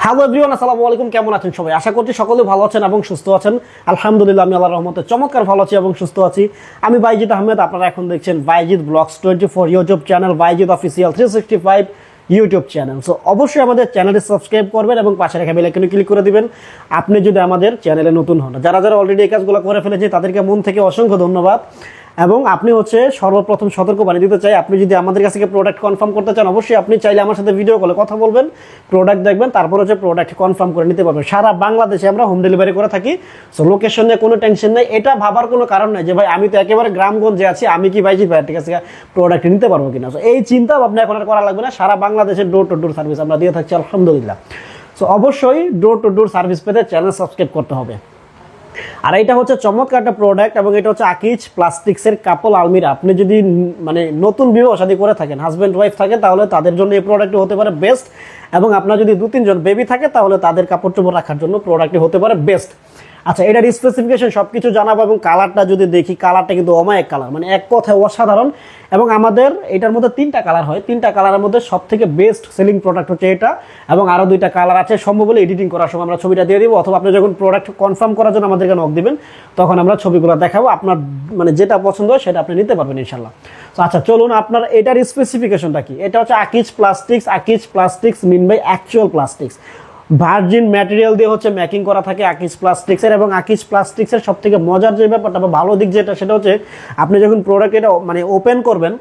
Hello everyone, আসসালামু আলাইকুম। কেমন আছেন সবাই? আশা করছি সকলে ভালো আছেন এবং সুস্থ আছেন। আলহামদুলিল্লাহ, আমি আল্লাহর রহমতে চমৎকার ভালো আছি এবং সুস্থ আছি। আমি বাইজিদ আহমেদ। আপনারা এখন দেখছেন Bayezid blogs 24 YouTube channel, Bayezid official 365 YouTube channel. So অবশ্যই আমাদের চ্যানেলটি সাবস্ক্রাইব করবেন এবং পাশে রাখা বেল আইকনে ক্লিক করে দিবেন আপনি যদি আমাদের চ্যানেলে নতুন হন। যারা যারা অলরেডি এই কাজগুলো করে ফেলেছে তাদেরকে মন থেকে অসংখ্য ধন্যবাদ। এবং আপনি সর্বপ্রথম সতর্ক বানিয়ে দিতে চাই, আপনি যদি আমাদের কাছ থেকে প্রোডাক্ট কনফার্ম করতে চান, অবশ্যই আপনি চাইলে আমার সাথে ভিডিও কলে কথা বলবেন, প্রোডাক্ট দেখবেন, তারপর প্রোডাক্ট কনফার্ম করে নিতে পারবেন। সারা বাংলাদেশে আমরা হোম ডেলিভারি করে থাকি। সো লোকেশন নিয়ে কোনো টেনশন নেই। এটা ভাবার কোনো কারণ নেই যে ভাই আমি তো একেবারে গ্রামগঞ্জে আছি, আমি কি বাইজিদ ভাইয়ের কাছ থেকে প্রোডাক্ট নিতে পারবো কিনা। সো এই চিন্তা ভাবনা এখন আর করা লাগবে না। সারা বাংলাদেশের ডোর টু ডোর সার্ভিস আমরা দিয়ে থাকছি, আলহামদুলিল্লাহ। সো অবশ্যই ডোর টু ডোর সার্ভিস পেতে চ্যানেল সাবস্ক্রাইব করতে হবে। আর এটা চমৎকার একটা প্রোডাক্ট এবং এটা আকিজ প্লাস্টিক্সের কাপল আলমিরা। আপনি যদি নতুন বিবাহ শাদী করে থাকেন, হাজব্যান্ড ওয়াইফ থাকে, তাহলে তাদের জন্য এই প্রোডাক্টটি হতে পারে বেস্ট। এবং আপনার যদি 2-3 জন বেবি থাকে তাহলে তাদের কাপড় চোপড় রাখার জন্য প্রোডাক্টটি হতে পারে বেস্ট। আচ্ছা, এটার স্পেসিফিকেশন সবকিছু জানাবো এবং কালারটা যদি দেখি, কালারটা কিন্তু অমায়িক কালার, এক কথায় অসাধারণ। এবং আমাদের এটার মধ্যে 3টা কালার হয়। 3টা কালারের মধ্যে সব থেকে বেস্ট সেলিং প্রোডাক্ট হচ্ছে এটা। এবং আরও 2টা কালার আছে, সম্ভব হলে এডিটিং করার সময় আমরা ছবিটা দিয়ে দিব, অথবা আপনি যখন প্রোডাক্ট কনফার্ম করার জন্য আমাদেরকে নক দিবেন তখন আমরা ছবিগুলো দেখাবো। আপনার যেটা পছন্দ হয় সেটা আপনি নিতে পারবেন ইনশাল্লাহ। তো আচ্ছা চলুন, আপনার এটার স্পেসিফিকেশনটা কি। এটা Akij plastics. Akij plastics mean by actual plastics. Virgin material দিয়ে মেকিং করা থাকে আকিজ প্লাস্টিক্সের। এবং আকিজ প্লাস্টিক্সের সব থেকে মজার যে ব্যাপারটা বা ভালো দিক যেটা, সেটা আপনি যখন প্রোডাক্ট এটা ওপেন করবেন,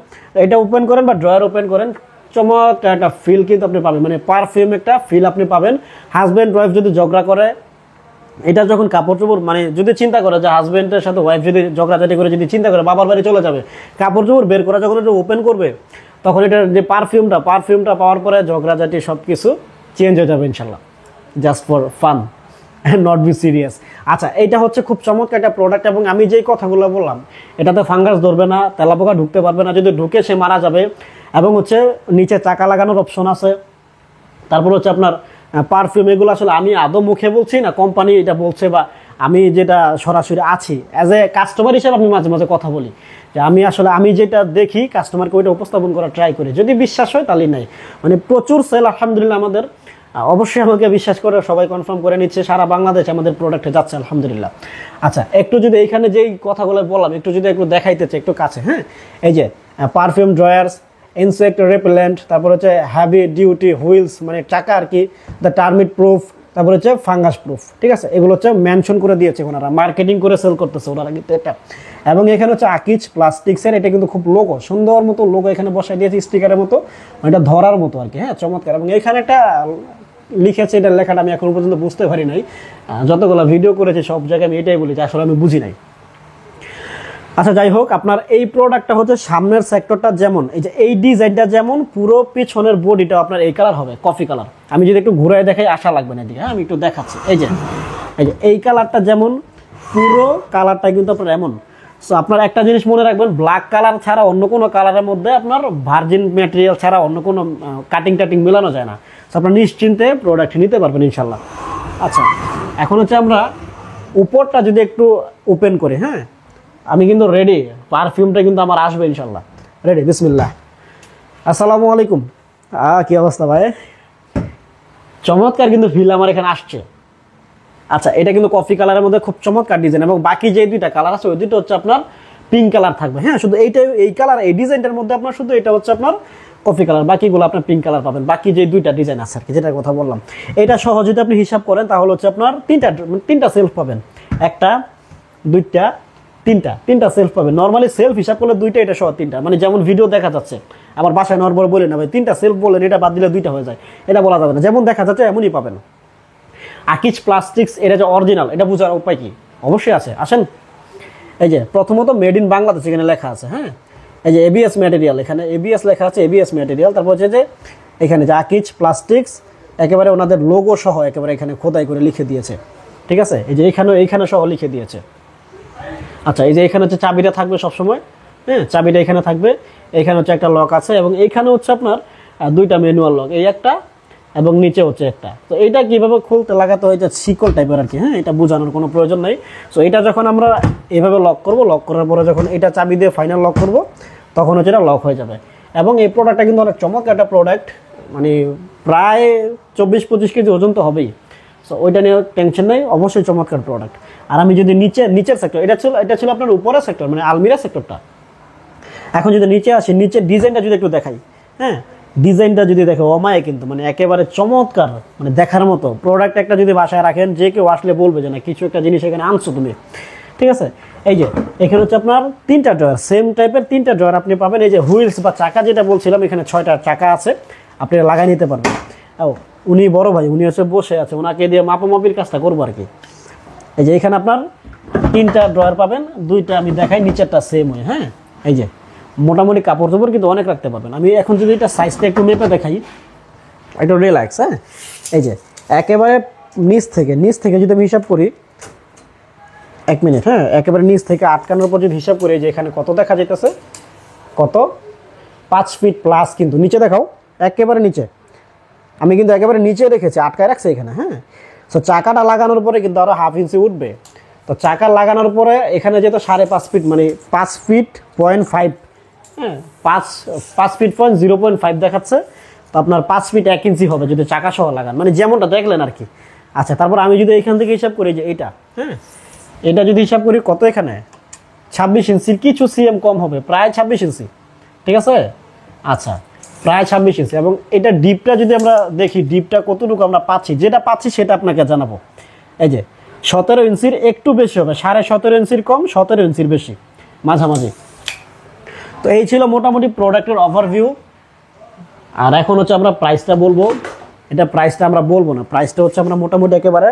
এটা ওপেন করেন বা ড্রয়ার ওপেন করেন, চমৎকার একটা ফিল কিন্তু আপনি পাবেন, পারফিউম একটা ফিল আপনি পাবেন। হাজব্যান্ড ওয়াইফ যদি ঝগড়া করে, এটা যখন কাপড় চোপড় যদি চিন্তা করে যে হাজব্যান্ডের সাথে ওয়াইফ যদি ঝগড়াঝাটি করে যদি চিন্তা করে বাবার বাড়ি চলে যাবে, কাপড় চোপড় বের করা যখন এটা ওপেন করবে, তখন এটার যে পারফিউমটা পাওয়ার পরে ঝগড়াঝাটি সব কিছু চেঞ্জ হয়ে যাবে ইনশাল্লাহ। Just for fun and not be serious. আচ্ছা, এটা খুব চমৎকার একটা প্রোডাক্ট। এবং আমি যেই কথাগুলো বললাম, এটাতে ফাঙ্গাস ধরবে না, তেলাপোকা ঢুকতে পারবে না, যদি ঢুকে সে মারা যাবে। এবং নিচে চাকা লাগানোর অপশন আছে। তারপর আপনার পারফিউম, এগুলো আসলে আমি আদৌ মুখে বলছি না, কোম্পানি এটা বলছে, বা আমি যেটা সরাসরি আছি অ্যাজ এ কাস্টমার হিসেবে আমি মাঝে মাঝে কথা বলি যে আমি যেটা দেখি কাস্টমারকে ওইটা উপস্থাপন করার ট্রাই করি। যদি বিশ্বাস হয় তাহলে নাই, প্রচুর সেল আলহামদুলিল্লাহ আমাদের। অবশ্যই আমাকে বিশ্বাস করে সবাই কনফার্ম করে নিচ্ছে, সারা বাংলাদেশ আমাদের প্রোডাক্টে যাচ্ছে আলহামদুলিল্লাহ। আচ্ছা, একটু যদি এইখানে যেই কথাগুলো বললাম একটু দেখাইতে চাই, একটু কাছে। হ্যাঁ, এই যে পারফিউম ড্রয়ার্স, ইনসেক্ট রেপেলেন্ট, তারপর হ্যাভি ডিউটি হুইলস, চাকা আর কি, দ্য টার্মিট প্রুফ, তারপর ফাঙ্গাস প্রুফ। ঠিক আছে, এগুলো মেনশন করে দিয়েছে ওনারা, মার্কেটিং করে সেল করতেছে ওনারা কিন্তু এটা। এবং এখানে আকিজ প্লাস্টিক্সের, এটা কিন্তু খুব লোগো, সুন্দর মতো লোগো এখানে বসাই দিয়েছে স্টিকারের মতো, এটা ধরার মতো আর কি। হ্যাঁ, চমৎকার। এবং এখানে একটা লিখেছে, এটার লেখাটা আমি এখনো পর্যন্ত বুঝতে পারি নাই। যতগুলো ভিডিও করেছি সব জায়গায় আমি এটাই বলি যে আসলে আমি বুঝি নাই। আচ্ছা, যাই হোক, আপনার এই প্রোডাক্টটা সামনের সেক্টরটা যেমন, এই ডিজাইনটা যেমন, পুরো পিছনের বডিটা আপনার এই কালার হবে, কফি কালার। আমি যদি একটু ঘুরাই দেখাই, আশা লাগবে না এদিকে। হ্যাঁ, আমি একটু দেখাচ্ছি। এই কালারটা যেমন, পুরো কালারটা কিন্তু আপনার এমন। সো আপনার একটা জিনিস মনে রাখবেন, ব্ল্যাক কালার ছাড়া অন্য কোনো কালারের মধ্যে আপনার ভার্জিন ম্যাটেরিয়াল ছাড়া অন্য কোনো কাটিং মেলানো যায় না। সো আপনার নিশ্চিন্তে প্রোডাক্ট নিতে পারবেন ইনশাল্লাহ। আচ্ছা, এখন আমরা উপরটা যদি একটু ওপেন করি। হ্যাঁ, আমি কিন্তু রেডি, পারফিউমটা কিন্তু আমার আসবে ইনশাল্লাহ। রেডি, বিসমিল্লাহ। আসসালামু আলাইকুম। কি অবস্থা ভাই? চমৎকার কিন্তু ফিল আমার এখানে আসছে। আচ্ছা, এটা কিন্তু কফি কালারের মধ্যে খুব চমৎকার ডিজাইন। এবং বাকি যে 2টা কালার আছে, ওই 2টা আপনার পিঙ্ক কালার থাকবে। হ্যাঁ, শুধু এই কালার, এই ডিজাইনটার মধ্যে আপনার শুধু এটা আপনার কফি কালার, বাকিগুলো আপনার পিঙ্ক কালার পাবেন। বাকি যে 2টা ডিজাইন আছে আর কি, যেটার কথা বললাম, এটা সহ যদি আপনি হিসাব করেন তাহলে আপনার 3টা সেলফ পাবেন। 1টা 2টা 3টা সেলফ পাবেন। নর্মালি সেলফ হিসাব করলে 2টা, এটা সহ 3টা। যেমন ভিডিও দেখা যাচ্ছে, আমার বাসায় নর্মাল বলে না ভাই 3টা সেলফ বলেন, এটা বাদ দিলে 2টা হয়ে যায়, এটা বলা যাবে না। যেমন দেখা যাচ্ছে এমনই পাবেন। আকিজ প্লাস্টিক্স, এটা অরিজিনাল, এটা বোঝার উপায় কি? অবশ্যই আছে, আসেন। প্রথমত মেড ইন বাংলাদেশ এখানে লেখা আছে। হ্যাঁ, এবিএস ম্যাটেরিয়াল, এখানে এবিএস লেখা আছে, এবিএস ম্যাটেরিয়াল। তারপর এখানে আকিজ প্লাস্টিক্স, একেবারে ওনাদের লোগো সহ একেবারে এখানে খোদাই করে লিখে দিয়েছে। ঠিক আছে, এইখানে সহ লিখে দিয়েছে। আচ্ছা, এখানে চাবিটা থাকবে সবসময়। হ্যাঁ, চাবিটা এখানে থাকবে। এখানে একটা লক আছে, এবং এইখানে আপনার 2টা ম্যানুয়াল লক, এই একটা এবং নিচে একটা। তো এইটা কিভাবে খুলতে লাগাতে হয়, শিকল টাইপের আর কি। হ্যাঁ, এটা বোঝানোর কোনো প্রয়োজন নাই। সো এটা যখন আমরা এইভাবে লক করব, লক করার পরে যখন এটা চাবি দিয়ে ফাইনাল লক করব, তখন এটা লক হয়ে যাবে। এবং এই প্রোডাক্টটা কিন্তু অনেক চমৎকার একটা প্রোডাক্ট, প্রায় 24-25 কেজি ওজন তো হবেই। সো ওইটা নিয়ে টেনশন নেই, অবশ্যই চমৎকার প্রোডাক্ট। আর আমি যদি নিচের সেক্টর, এটা ছিল আপনার উপরের সেক্টর মানে আলমিরা সেক্টরটা। এখন যদি নিচে আসি, নিচের ডিজাইনটা যদি একটু দেখাই, হ্যাঁ ডিজাইনটা যদি দেখো অমায় কিন্তু মানে একেবারে চমৎকার, মানে দেখার মতো প্রোডাক্ট একটা যদি বাসায় রাখেন যে কেউ আসলে বলবে যে না কিছু একটা জিনিস এখানে আনছো তুমি, ঠিক আছে। এই যে এখানে হচ্ছে আপনার 3টা ড্রয়ার, সেম টাইপের 3টা ড্রয়ার আপনি পাবেন। এই যে হুইলস বা চাকা যেটা বলছিলাম, এখানে 6টা চাকা আছে, আপনি লাগাই নিতে পারবেন। ও উনি বড় ভাই, উনি হচ্ছে বসে আছে, ওনাকে দিয়ে মাপামাপির কাজটা করবো আর কি। এই যে এখানে আপনার 3টা ড্রয়ার পাবেন, 2টা আমি দেখাই, নিচেরটা সেম হয়। হ্যাঁ এই যে মোটামুটি কাপড় চোপড় কিন্তু অনেক রাখতে পারবেন। আমি এখন যদি এটা সাইজটা একটু মেপে দেখাই, একটু রিল্যাক্স। হ্যাঁ এই যে একেবারে নিচ থেকে যদি আমি হিসাব করি, 1 মিনিট, হ্যাঁ একেবারে নিচ থেকে আটকানোর পর যদি হিসাব করি, যে এখানে কত দেখা যেতেছে, কত 5 ফিট প্লাস, কিন্তু নিচে দেখাও একেবারে নিচে, আমি কিন্তু একেবারে নিচে রেখেছি, আটকায় রাখছি এখানে। হ্যাঁ সো চাকাটা লাগানোর পরে কিন্তু আরও 1/2 ইঞ্চি উঠবে। তো চাকা লাগানোর পরে এখানে যেহেতু 5.5 ফিট মানে 5 ফিট 0.5, হ্যাঁ 5 ফিট 0.5 দেখাচ্ছে, তো আপনার 5 ফিট 1 ইঞ্চি হবে যদি চাকা সহ লাগান, মানে যেমনটা দেখলেন আর কি। আচ্ছা তারপর আমি যদি এখান থেকে হিসাব করি যে এটা, হ্যাঁ এটা যদি হিসাব করি কত, এখানে 26 ইঞ্চির কিছু সিএম কম হবে, প্রায় 26 ইঞ্চি, ঠিক আছে। আচ্ছা প্রায় 26 ইঞ্চি। এবং এটা ডিপটা যদি আমরা দেখি, ডিপটা কতটুকু আমরা পাচ্ছি, যেটা পাচ্ছি সেটা আপনাকে জানাবো। এই যে 17 ইঞ্চির একটু বেশি হবে, 17.5 ইঞ্চির কম, 17 ইঞ্চির বেশি, মাঝামাঝি। তো এই ছিল মোটামুটি প্রোডাক্টের ওভারভিউ। আর এখন হচ্ছে আমরা প্রাইসটা বলবো। এটা প্রাইসটা আমরা বলবো না, প্রাইসটা হচ্ছে আমরা মোটামুটি একেবারে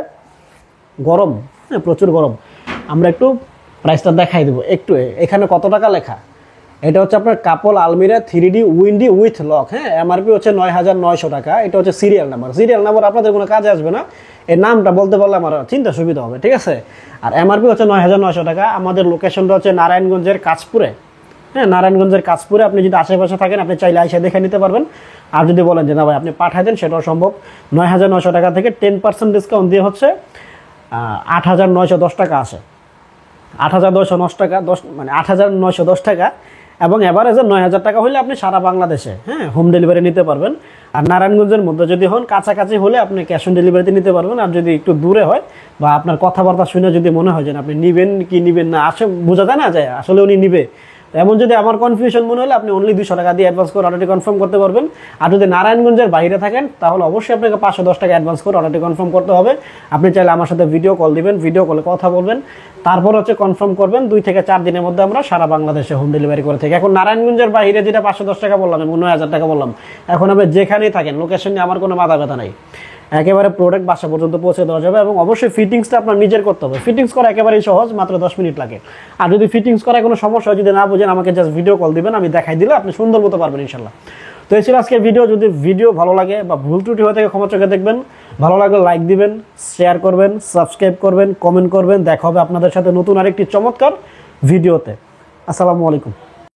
গরম, হ্যাঁ প্রচুর গরম, আমরা একটু প্রাইসটা দেখাই দেবো একটু। এখানে কত টাকা লেখা, এটা হচ্ছে আপনার কাপল আলমিরা 3D উইন্ডি উইথ লক, হ্যাঁ এমআরপি হচ্ছে 9,900 টাকা। এটা হচ্ছে সিরিয়াল নাম্বার আপনাদের কোনো কাজে আসবে না, এর নামটা বলতে পারলে আমার চিন্তা সুবিধা হবে, ঠিক আছে। আর এমআরপি হচ্ছে 9,900 টাকা। আমাদের লোকেশনটা হচ্ছে নারায়ণগঞ্জের কাঁচপুরে, হ্যাঁ নারায়ণগঞ্জের কাঁচপুরে। আপনি যদি আশেপাশে থাকেন আপনি চাইলে আইসা দেখে নিতে পারবেন। আর যদি বলেন যে না ভাই আপনি পাঠাই দেন, সেটাও সম্ভব। 9,900 টাকা থেকে 10% ডিসকাউন্ট দিয়ে হচ্ছে 8,910 টাকা আসে, 8,910 টাকা, 10 মানে 8,910 টাকা। এবং এভারেজে 9,000 টাকা হলে আপনি সারা বাংলাদেশে, হ্যাঁ হোম ডেলিভারি নিতে পারবেন। আর নারায়ণগঞ্জের মধ্যে যদি হন, কাছাকাছি হলে আপনি ক্যাশ অন ডেলিভারিতে নিতে পারবেন। আর যদি একটু দূরে হয় বা আপনার কথাবার্তা শুনে যদি মনে হয় যে আপনি নিবেন কি নিবেন না, আসে বোঝা যায় না যায় আসলে উনি নিবে, এমন যদি আমার কনফিউশন মনে হলে আপনি অনলি 200 টাকা দিয়ে অ্যাডভান্স করে অর্ডারটি কনফার্ম করতে পারবেন। আর যদি নারায়ণগঞ্জের বাইরে থাকেন তাহলে অবশ্যই আপনাকে 510 টাকা অ্যাডভান্স করে অর্ডারটি কনফার্ম করতে হবে। আপনি চাইলে আমার সাথে ভিডিও কল দিবেন, ভিডিও কলে কথা বলবেন, তারপর হচ্ছে কনফার্ম করবেন। 2 থেকে 4 দিনের মধ্যে আমরা সারা বাংলাদেশে হোম ডেলিভারি করে থাকি। এখন নারায়ণগঞ্জের বাইরে যেটা 510 টাকা বললাম এবং 9,000 টাকা বললাম, এখন আপনি যেখানেই থাকেন লোকেশন নিয়ে আমার কোনো মাথা ব্যথা নাই, একেবারে প্রোডাক্ট বাসা পর্যন্ত পৌঁছে দেওয়া যাবে। এবং অবশ্যই ফিটিংসটা আপনার নিজের করতে হবে, ফিটিংস করা একেবারেই সহজ, মাত্র 10 মিনিট লাগে। আর যদি ফিটিংস করায় কোনো সমস্যা হয়, যদি না বুঝেন আমাকে জাস্ট ভিডিও কল দিবেন, আমি দেখাই দিলে আপনি সুন্দর মতো পারবেন ইনশাল্লাহ। তো এই ছিল আজকের ভিডিও। যদি ভিডিও ভালো লাগে বা ভুল ত্রুটি হয়ে থাকে ক্ষমা চোখে দেখবেন, ভালো লাগলে লাইক দিবেন, শেয়ার করবেন, সাবস্ক্রাইব করবেন, কমেন্ট করবেন। দেখা হবে আপনাদের সাথে নতুন আরেকটি চমৎকার ভিডিওতে। আসসালামু আলাইকুম।